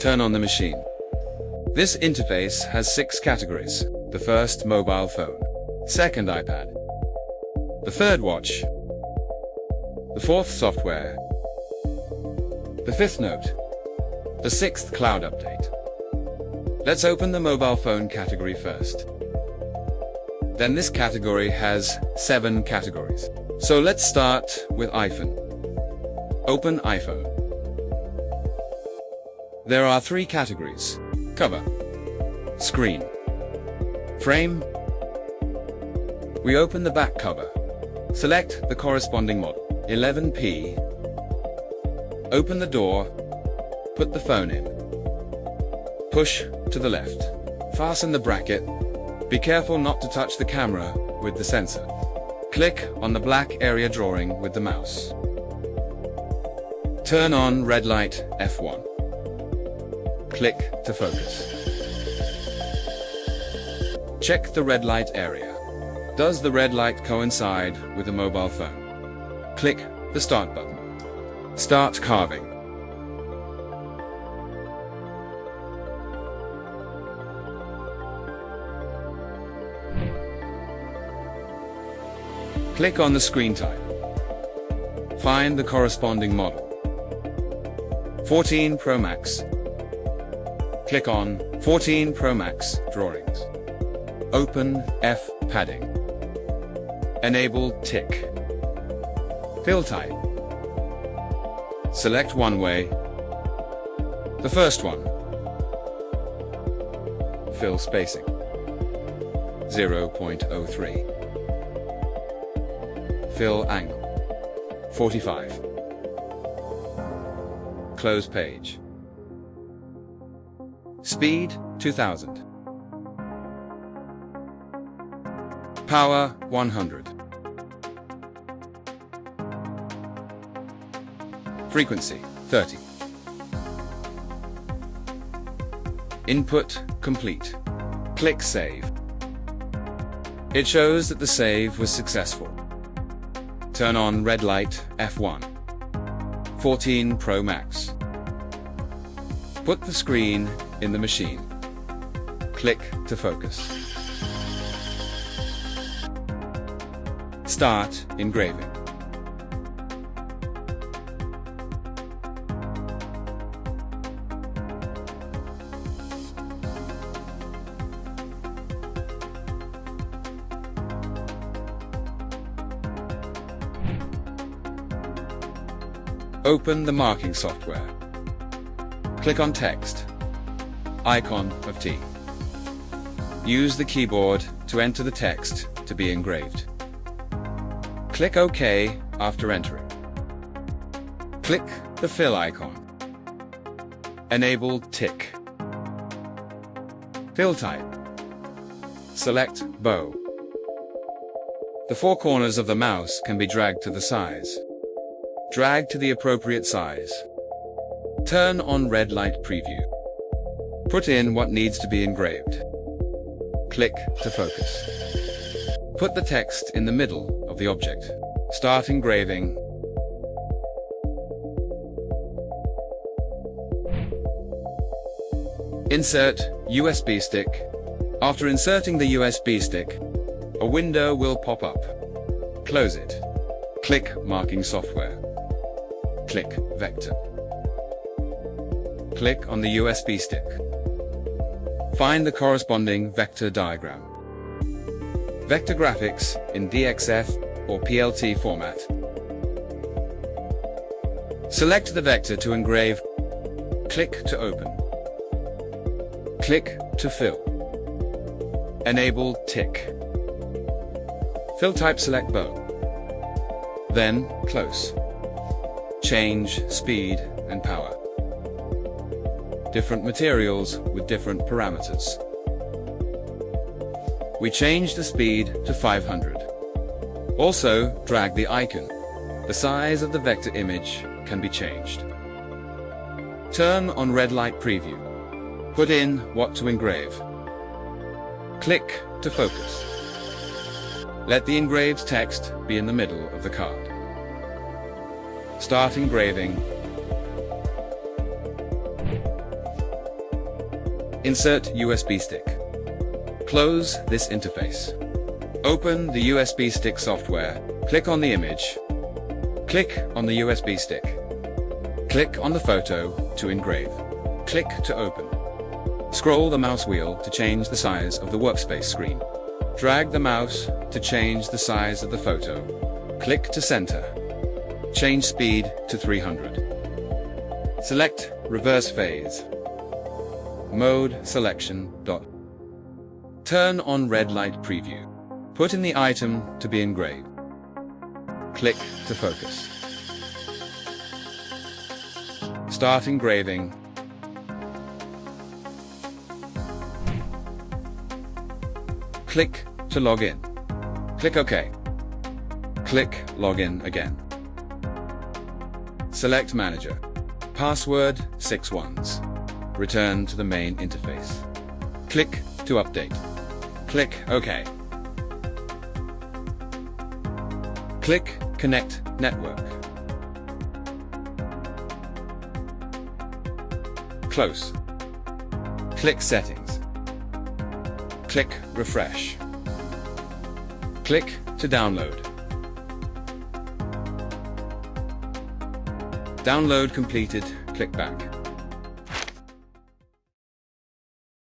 Turn on the machine. This interface has 6 categories. The first, mobile phone. Second, iPad. The third, watch. The fourth, software. The fifth, note. The sixth, cloud update. Let's open the mobile phone category first. Then this category has 7 categories. So let's start with iPhone. Open iPhone. There are 3 categories: cover, screen, frame. We open the back cover. Select the corresponding model, 11P. Open the door, put the phone in. Push to the left. Fasten the bracket. Be careful not to touch the camera with the sensor. Click on the black area drawing with the mouse. Turn on red light F1. Click to focus. Check the red light area. Does the red light coincide with the mobile phone? Click the Start button. Start carving. Click on the screen type. Find the corresponding model. 14 Pro Max. Click on 14 Pro Max Drawings. Open F padding. Enable tick. Fill type. Select one way. The first one. Fill spacing. 0.03. Fill angle. 45. Close page. Speed 2000. Power 100. Frequency 30. Input complete. Click Save. It shows that the save was successful. Turn on red light F1. 14 Pro Max. Put the screen in the machine. Click to focus. Start engraving. Open the marking software. Click on Text. Icon of T. Use the keyboard to enter the text to be engraved. Click OK after entering. Click the fill icon. Enable tick. Fill type. Select bow. The 4 corners of the mouse can be dragged to the size. Drag to the appropriate size. Turn on red light preview. Put in what needs to be engraved. Click to focus. Put the text in the middle of the object. Start engraving. Insert USB stick. After inserting the USB stick, a window will pop up. Close it. Click Marking Software. Click Vector. Click on the USB stick. Find the corresponding vector diagram. Vector graphics in DXF or PLT format. Select the vector to engrave. Click to open. Click to fill. Enable tick. Fill type, select bow. Then close. Change speed and power. Different materials with different parameters. We change the speed to 500. Also, drag the icon. The size of the vector image can be changed. Turn on red light preview. Put in what to engrave. Click to focus. Let the engraved text be in the middle of the card. Start engraving. Insert USB stick. Close this interface. Open the USB stick software. Click on the image. Click on the USB stick. Click on the photo to engrave. Click to open. Scroll the mouse wheel to change the size of the workspace screen. Drag the mouse to change the size of the photo. Click to center. Change speed to 300. Select reverse phase. Mode selection. Turn on red light preview. Put in the item to be engraved. Click to focus. Start engraving. Click to log in. Click OK. Click Login again. Select Manager. Password 6 ones. Return to the main interface. Click to update. Click OK. Click Connect Network. Close. Click Settings. Click Refresh. Click to download. Download completed. Click back.